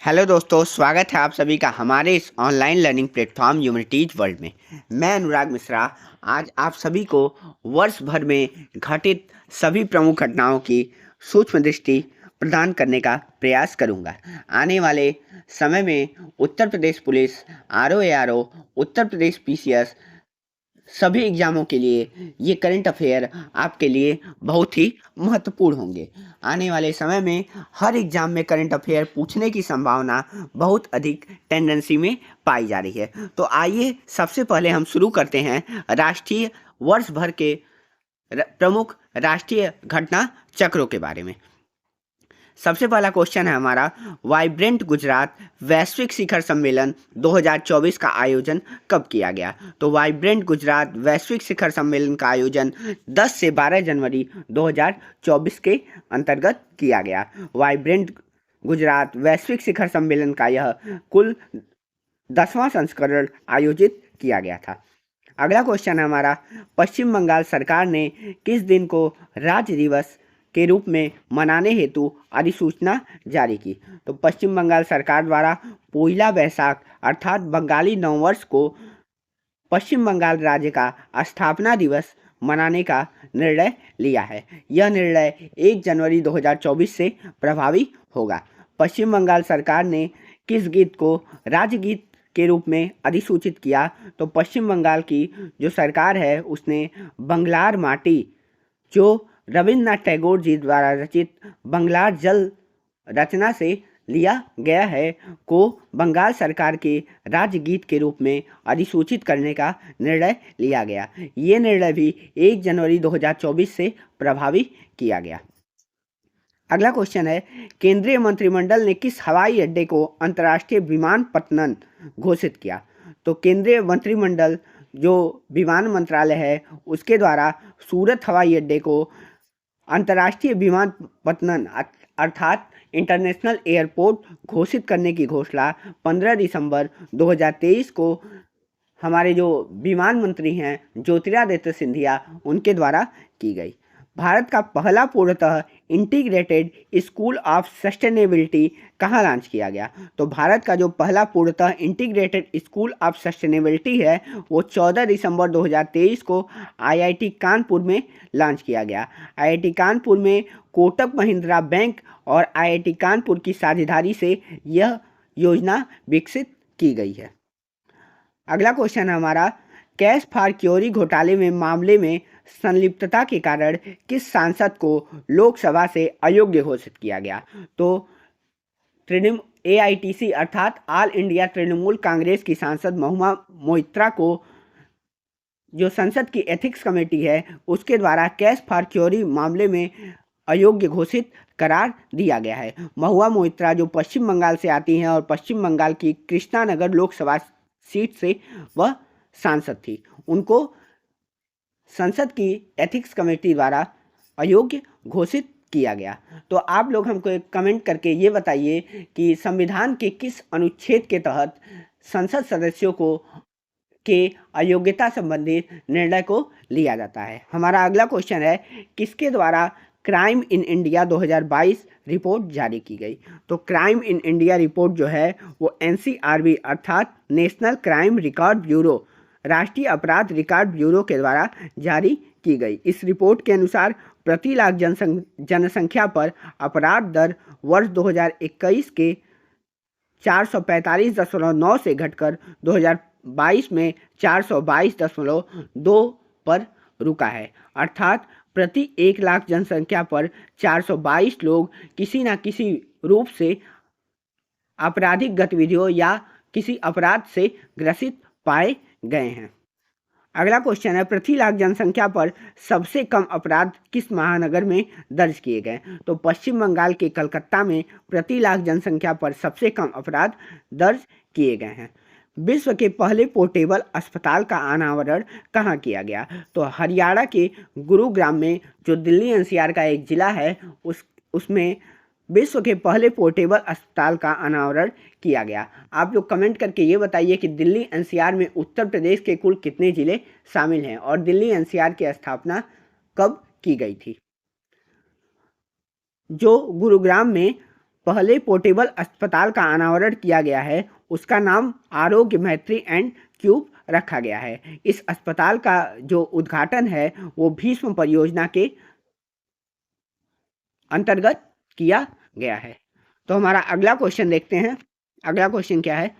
Hello दोस्तों, स्वागत है आप सभी का हमारे इस online learning platform unities world में। मैं अनुराग मिश्रा आज आप सभी को वर्ष भर में घटित सभी प्रमुख घटनाओं की सूक्ष्म दृष्टि प्रदान करने का प्रयास करूंगा। आने वाले समय में Uttar Pradesh police, RO, Uttar Pradesh PCS सभी एग्जामों के लिए ये करंट अफेयर आपके लिए बहुत ही महत्वपूर्ण होंगे। आने वाले समय में हर एग्जाम में करंट अफेयर पूछने की संभावना बहुत अधिक टेंडेंसी में पाई जा रही है। तो आइए सबसे पहले हम शुरू करते हैं राष्ट्रीय वर्ष भर के प्रमुख राष्ट्रीय घटना चक्रों के बारे में। सबसे पहला क्वेश्चन है हमारा, वाइब्रेंट गुजरात वैश्विक शिखर सम्मेलन 2024 का आयोजन कब किया गया? तो वाइब्रेंट गुजरात वैश्विक शिखर सम्मेलन का आयोजन 10 से 12 जनवरी 2024 के अंतर्गत किया गया। वाइब्रेंट गुजरात वैश्विक शिखर सम्मेलन का यह कुल 10वां संस्करण आयोजित किया गया था। अगला क्वेश्चन है हमारा, पश्चिम बंगाल सरकार ने किस दिन को राज्य दिवस के रूप में मनाने हेतु अधिसूचना जारी की? तो पश्चिम बंगाल सरकार द्वारा पोइला बैसाख अर्थात बंगाली नववर्ष को पश्चिम बंगाल राज्य का स्थापना दिवस मनाने का निर्णय लिया है। यह निर्णय 1 जनवरी 2024 से प्रभावी होगा। पश्चिम बंगाल सरकार ने किस गीत को राज्य गीत के रूप में अधिसूचित किया? तो पश्चिम बंगाल की जो सरकार है उसने बंगलार माटी, जो रविन्द्रनाथ टैगोर जी द्वारा रचित बंगलार जल रचना से लिया गया है, को बंगाल सरकार के राज्य गीत के रूप में अधिसूचित करने का निर्णय लिया गया। ये निर्णय भी 1 जनवरी 2024 से प्रभावी किया गया। अगला क्वेश्चन है, केंद्रीय मंत्रिमंडल ने किस हवाई अड्डे को अंतर्राष्ट्रीय विमानपत्तन घोषित किया? तो केंद्रीय मंत्रिमंडल जो विमान मंत्रालय है उसके द्वारा सूरत हवाई अड्डे को अंतर्राष्ट्रीय विमानपत्तन अर्थात इंटरनेशनल एयरपोर्ट घोषित करने की घोषणा 15 दिसंबर 2023 को हमारे जो विमान मंत्री हैं ज्योतिरादित्य सिंधिया उनके द्वारा की गई। भारत का पहला पूर्णतः इंटीग्रेटेड स्कूल ऑफ सस्टेनेबिलिटी कहाँ लॉन्च किया गया? तो भारत का जो पहला पूर्णतः इंटीग्रेटेड स्कूल ऑफ सस्टेनेबिलिटी है वो 14 दिसंबर 2023 को आईआईटी कानपुर में लॉन्च किया गया। आईआईटी कानपुर में कोटक महिंद्रा बैंक और आईआईटी कानपुर की साझेदारी से यह योजना विकसित की गई है। अगला क्वेश्चन है हमारा, कैश फॉर क्योरी घोटाले में मामले में संलिप्तता के कारण किस सांसद को लोकसभा से अयोग्य घोषित किया गया? तो एआईटीसी अर्थात ऑल इंडिया तृणमूल कांग्रेस की सांसद महुआ मोइत्रा को जो संसद की एथिक्स कमेटी है उसके द्वारा कैश फॉर क्योरी मामले में अयोग्य घोषित करार दिया गया है। महुआ मोइत्रा जो पश्चिम बंगाल से आती हैं और पश्चिम बंगाल की कृष्णानगर लोकसभा सीट से वह सांसद थी, उनको संसद की एथिक्स कमेटी द्वारा अयोग्य घोषित किया गया। तो आप लोग हमको एक कमेंट करके ये बताइए कि संविधान के किस अनुच्छेद के तहत संसद सदस्यों को के अयोग्यता संबंधी निर्णय को लिया जाता है। हमारा अगला क्वेश्चन है, किसके द्वारा क्राइम इन इंडिया 2022 रिपोर्ट जारी की गई? तो क्राइम इन इंडिया रिपोर्ट जो है वो एनसीआरबी अर्थात नेशनल क्राइम रिकॉर्ड ब्यूरो, राष्ट्रीय अपराध रिकॉर्ड ब्यूरो के द्वारा जारी की गई। इस रिपोर्ट के अनुसार प्रति लाख जनसंख्या पर अपराध दर वर्ष 2021 के 445.9 से घटकर 2022 में 422.2 पर रुका है। अर्थात प्रति 1 लाख जनसंख्या पर 422 लोग किसी न किसी रूप से आपराधिक गतिविधियों या किसी अपराध से ग्रसित पाए गए हैं। अगला क्वेश्चन है, प्रति लाख जनसंख्या पर सबसे कम अपराध किस महानगर में दर्ज किए गए? तो पश्चिम बंगाल के कलकत्ता में प्रति लाख जनसंख्या पर सबसे कम अपराध दर्ज किए गए हैं। विश्व के पहले पोर्टेबल अस्पताल का अनावरण कहाँ किया गया? तो हरियाणा के गुरुग्राम में, जो दिल्ली एनसीआर का एक जिला है, उसमें विश्व के पहले पोर्टेबल अस्पताल का अनावरण किया गया। आप लोग कमेंट करके ये बताइए कि दिल्ली एनसीआर में उत्तर प्रदेश के कुल कितने जिले शामिल हैं और दिल्ली एनसीआर की स्थापना कब की गई थी? जो गुरुग्राम में पहले पोर्टेबल अस्पताल का अनावरण किया गया है उसका नाम आरोग्य मैत्री एंड क्यूब रखा गया है। इस अस्पताल का जो उद्घाटन है वो भीष्म परियोजना के अंतर्गत किया गया है। तो हमारा अगला क्वेश्चन देखते हैं। अगला क्वेश्चन क्या है?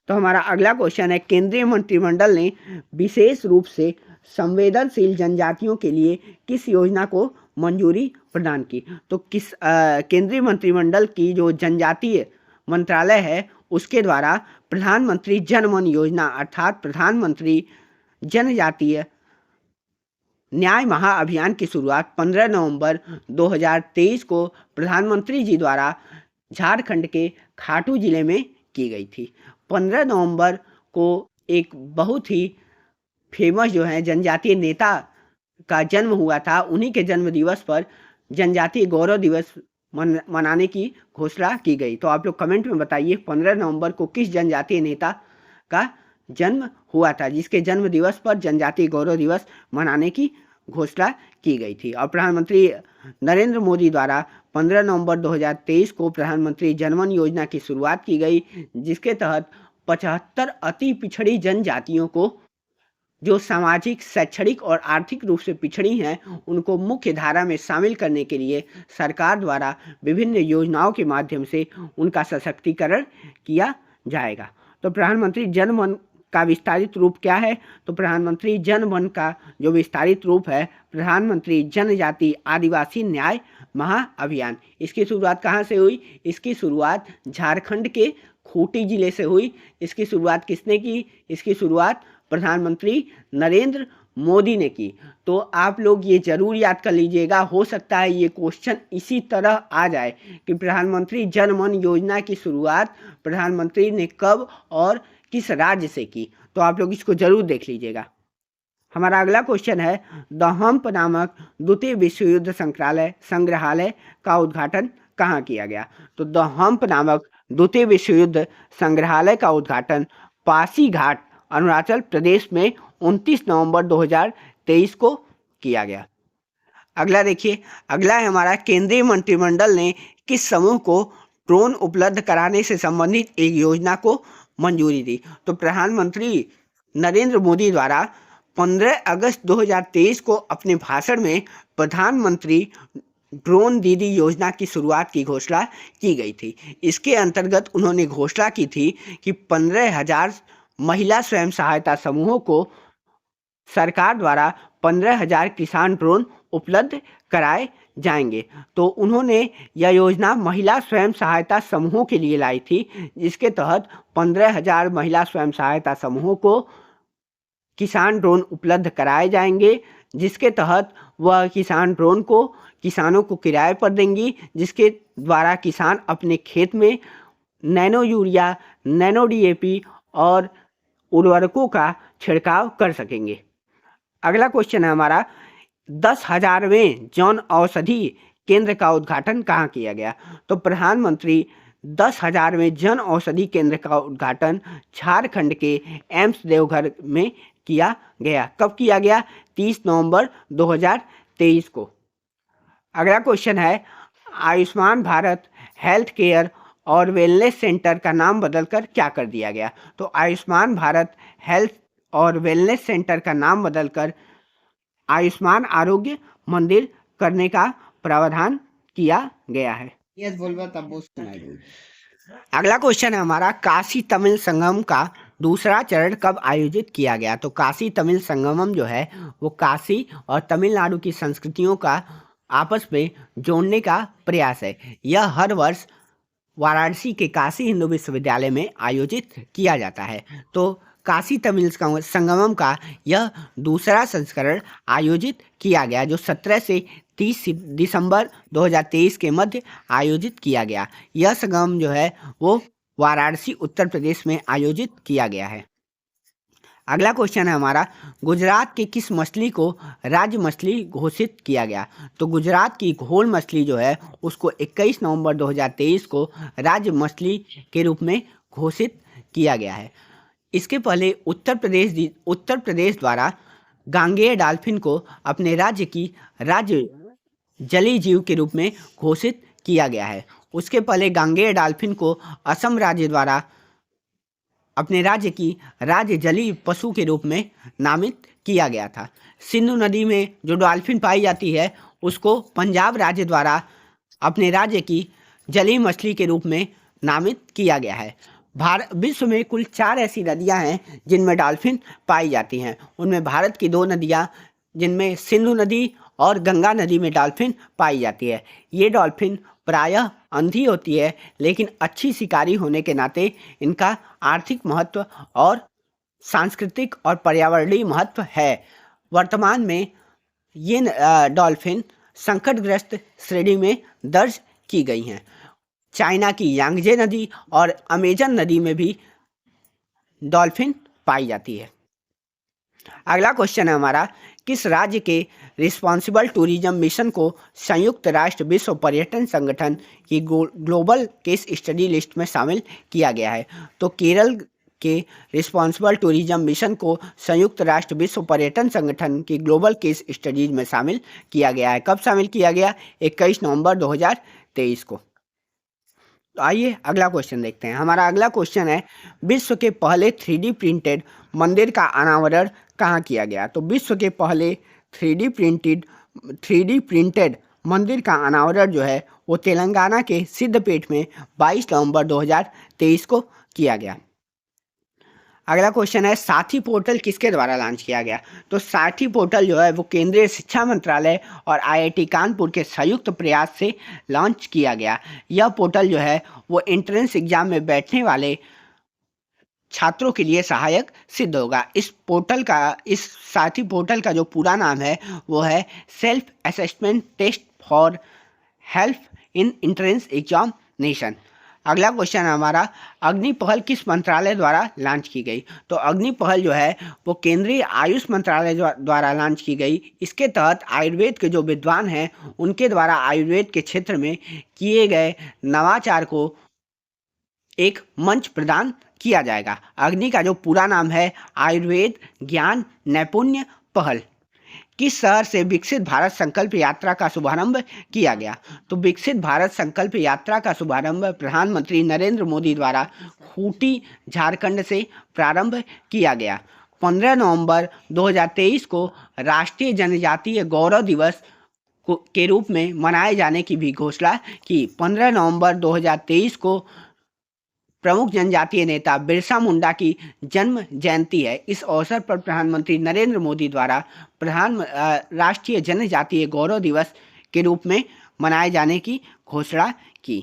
तो हमारा अगला क्वेश्चन है, केंद्रीय मंत्रिमंडल ने विशेष रूप से संवेदनशील जनजातियों के लिए किस योजना को मंजूरी प्रदान की? तो केंद्रीय मंत्रिमंडल की जो जनजातीय मंत्रालय है उसके द्वारा प्रधानमंत्री जन मन योजना अर्थात प्रधानमंत्री जनजातीय न्याय महाअभियान की शुरुआत 15 नवंबर 2023 को प्रधानमंत्री जी द्वारा झारखंड के खाटू जिले में की गई थी। 15 नवंबर को एक बहुत ही फेमस जो है जनजातीय नेता का जन्म हुआ था। उन्हीं के जन्म दिवस पर जनजातीय गौरव दिवस मनाने की घोषणा की गई। तो आप लोग कमेंट में बताइए 15 नवंबर को किस जनजातीय नेता का जन्म हुआ था जिसके जन्म दिवस पर जनजातीय गौरव दिवस मनाने की घोषणा की गई थी। और प्रधानमंत्री नरेंद्र मोदी द्वारा 15 नवंबर 2023 को प्रधानमंत्री जनमन योजना की शुरुआत की गई जिसके तहत 75 अति पिछड़ी जनजातियों को जो सामाजिक, शैक्षणिक और आर्थिक रूप से पिछड़ी हैं उनको मुख्य धारा में शामिल करने के लिए सरकार द्वारा विभिन्न योजनाओं के माध्यम से उनका सशक्तिकरण किया जाएगा। तो प्रधानमंत्री जन मन का विस्तारित रूप क्या है? तो प्रधानमंत्री जन मन का जो विस्तारित रूप है प्रधानमंत्री जनजाति आदिवासी न्याय महाअभियान। इसकी शुरुआत कहाँ से हुई? इसकी शुरुआत झारखंड के खूंटी जिले से हुई। इसकी शुरुआत किसने की? इसकी शुरुआत प्रधानमंत्री नरेंद्र मोदी ने की। तो आप लोग ये जरूर याद कर लीजिएगा, हो सकता है ये क्वेश्चन इसी तरह आ जाए कि प्रधानमंत्री जन मन योजना की शुरुआत प्रधानमंत्री ने कब और किस राज्य से की। तो आप लोग इसको जरूर देख लीजिएगा। हमारा अगला क्वेश्चन है, द हम्प नामक द्वितीय विश्व युद्ध संग्रहालय का उद्घाटन कहाँ किया गया? तो द हम्प नामक द्वितीय विश्व युद्ध संग्रहालय का उद्घाटन पासीघाट अरुणाचल प्रदेश में 29 नवंबर 2023 को किया गया। अगला देखिए, अगला है हमारा, केंद्रीय मंत्रिमंडल ने किस समूह को ड्रोन उपलब्ध कराने से संबंधित एक योजना को मंजूरी दी? तो प्रधानमंत्री नरेंद्र मोदी द्वारा 15 अगस्त 2023 को अपने भाषण में प्रधानमंत्री ड्रोन दीदी योजना की शुरुआत की घोषणा की गई थी। इसके अंतर्गत उन्होंने घोषणा की थी कि 15,000 महिला स्वयं सहायता समूहों को सरकार द्वारा 15,000 किसान ड्रोन उपलब्ध कराए जाएंगे। तो उन्होंने यह योजना महिला स्वयं सहायता समूहों के लिए लाई थी जिसके तहत 15,000 महिला स्वयं सहायता समूहों को किसान ड्रोन उपलब्ध कराए जाएंगे जिसके तहत वह किसान ड्रोन को किसानों को किराए पर देंगी जिसके द्वारा किसान अपने खेत में नैनो यूरिया, नैनो डीएपी और उर्वरकों का छिड़काव कर सकेंगे। अगला क्वेश्चन है हमारा, 10,000वें जन औषधि केंद्र का उद्घाटन कहाँ किया गया? तो प्रधानमंत्री 10,000वें जन औषधि केंद्र का उद्घाटन झारखंड के एम्स देवघर में किया गया। कब किया गया? 30 नवंबर 2023 को। अगला क्वेश्चन है, आयुष्मान भारत हेल्थ केयर और वेलनेस सेंटर का नाम बदलकर क्या कर दिया गया? तो आयुष्मान भारत हेल्थ और वेलनेस सेंटर का नाम बदलकर आयुष्मान आरोग्य मंदिर करने का प्रावधान किया गया है। यस बोलबा तब वो सुनाई देगी। अगला क्वेश्चन है हमारा, काशी तमिल संगम का दूसरा चरण कब आयोजित किया गया? तो काशी तमिल संगमम जो है वो काशी और तमिलनाडु की संस्कृतियों का आपस में जोड़ने का प्रयास है। यह हर वर्ष वाराणसी के काशी हिंदू विश्वविद्यालय में आयोजित किया जाता है। तो काशी तमिल संगमम का यह दूसरा संस्करण आयोजित किया गया जो 17 से 30 दिसंबर 2023 के मध्य आयोजित किया गया। यह संगम जो है वो वाराणसी उत्तर प्रदेश में आयोजित किया गया है। अगला क्वेश्चन है हमारा, गुजरात की किस मछली को राज्य मछली घोषित किया गया? तो गुजरात की घोल मछली जो है उसको 21 नवंबर 2023 को राज्य मछली के रूप में घोषित किया गया है। इसके पहले उत्तर प्रदेश द्वारा गांगेय डॉल्फिन को अपने राज्य की राज्य जलीय जीव के रूप में घोषित किया गया है। उसके पहले गांगेय डॉल्फिन को असम राज्य द्वारा अपने राज्य की राज्य जलीय पशु के रूप में नामित किया गया था। सिंधु नदी में जो डॉल्फिन पाई जाती है उसको पंजाब राज्य द्वारा अपने राज्य की जलीय मछली के रूप में नामित किया गया है। विश्व में कुल 4 ऐसी नदियां हैं जिनमें डॉल्फिन पाई जाती हैं। उनमें भारत की 2 नदियां जिनमें सिंधु नदी और गंगा नदी में डॉल्फिन पाई जाती है। ये डॉल्फिन प्रायः अंधी होती है, लेकिन अच्छी शिकारी होने के नाते इनका आर्थिक महत्व और सांस्कृतिक और पर्यावरणीय महत्व है। वर्तमान में ये डॉल्फिन संकटग्रस्त श्रेणी में दर्ज की गई हैं। चाइना की यांगजे नदी और अमेजन नदी में भी डॉल्फिन पाई जाती है। अगला क्वेश्चन है हमारा, किस राज्य के रिस्पॉन्सिबल टूरिज्म मिशन को संयुक्त राष्ट्र विश्व पर्यटन संगठन की ग्लोबल केस स्टडी लिस्ट में शामिल किया गया है? तो केरल के रिस्पॉन्सिबल टूरिज्म मिशन को संयुक्त राष्ट्र विश्व पर्यटन संगठन की ग्लोबल केस स्टडीज में शामिल किया गया है। कब शामिल किया गया? 21 नवंबर 2023 को। तो आइए अगला क्वेश्चन देखते हैं। हमारा अगला क्वेश्चन है, विश्व के पहले 3D प्रिंटेड मंदिर का अनावरण कहाँ किया गया? तो विश्व के पहले 3D प्रिंटेड मंदिर का अनावरण जो है वो तेलंगाना के सिद्धपेट में 22 नवंबर 2023 को किया गया। अगला क्वेश्चन है, साथी पोर्टल किसके द्वारा लॉन्च किया गया? तो साथी पोर्टल जो है वो केंद्रीय शिक्षा मंत्रालय और IIT कानपुर के संयुक्त प्रयास से लॉन्च किया गया। यह पोर्टल जो है वो एंट्रेंस एग्जाम में बैठने वाले छात्रों के लिए सहायक सिद्ध होगा। इस साथी पोर्टल का जो पूरा नाम है वो है self assessment test for help in entrance examination. अगला क्वेश्चन है हमारा, अग्नि पहल किस मंत्रालय द्वारा लॉन्च की गई? तो अग्नि पहल जो है वो केंद्रीय आयुष मंत्रालय द्वारा लॉन्च की गई। इसके तहत आयुर्वेद के जो विद्वान हैं उनके द्वारा आयुर्वेद के क्षेत्र में किए गए नवाचार को एक मंच प्रदान किया जाएगा। अग्नि का जो पूरा नाम है आयुर्वेद ज्ञान नैपुण्य पहल। किस शहर से विकसित भारत संकल्प यात्रा का शुभारंभ किया गया? तो विकसित भारत संकल्प यात्रा का शुभारंभ प्रधानमंत्री नरेंद्र मोदी द्वारा खूंटी झारखंड से प्रारंभ किया गया। 15 नवंबर 2023 को राष्ट्रीय जनजातीय गौरव दिवस के रूप में मनाए जाने की भी घोषणा की। 15 नवंबर 2023 को प्रमुख जनजातीय नेता बिरसा मुंडा की जन्म जयंती है। इस अवसर पर प्रधानमंत्री नरेंद्र मोदी द्वारा राष्ट्रीय जनजातीय गौरव दिवस के रूप में मनाए जाने की घोषणा की।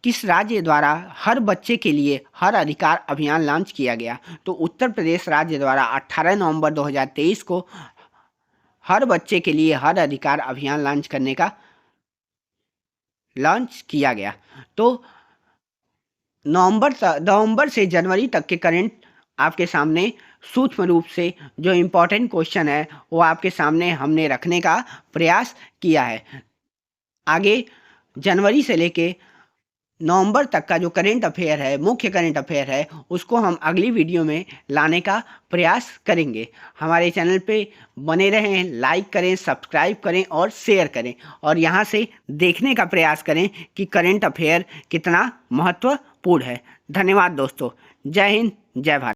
किस राज्य द्वारा हर बच्चे के लिए हर अधिकार अभियान लॉन्च किया गया? तो उत्तर प्रदेश राज्य द्वारा 18 नवंबर 2023 को हर बच्चे के लिए हर अधिकार अभियान लॉन्च किया गया। तो नवंबर से जनवरी तक के करंट आपके सामने सूक्ष्म रूप से जो इम्पोर्टेंट क्वेश्चन है वो आपके सामने हमने रखने का प्रयास किया है। आगे जनवरी से लेके नवंबर तक का जो करंट अफेयर है, मुख्य करंट अफेयर है, उसको हम अगली वीडियो में लाने का प्रयास करेंगे। हमारे चैनल पे बने रहें, लाइक करें, सब्सक्राइब करें और शेयर करें, और यहाँ से देखने का प्रयास करें कि करंट अफेयर कितना महत्वपूर्ण है। धन्यवाद दोस्तों। जय हिंद, जय भारत।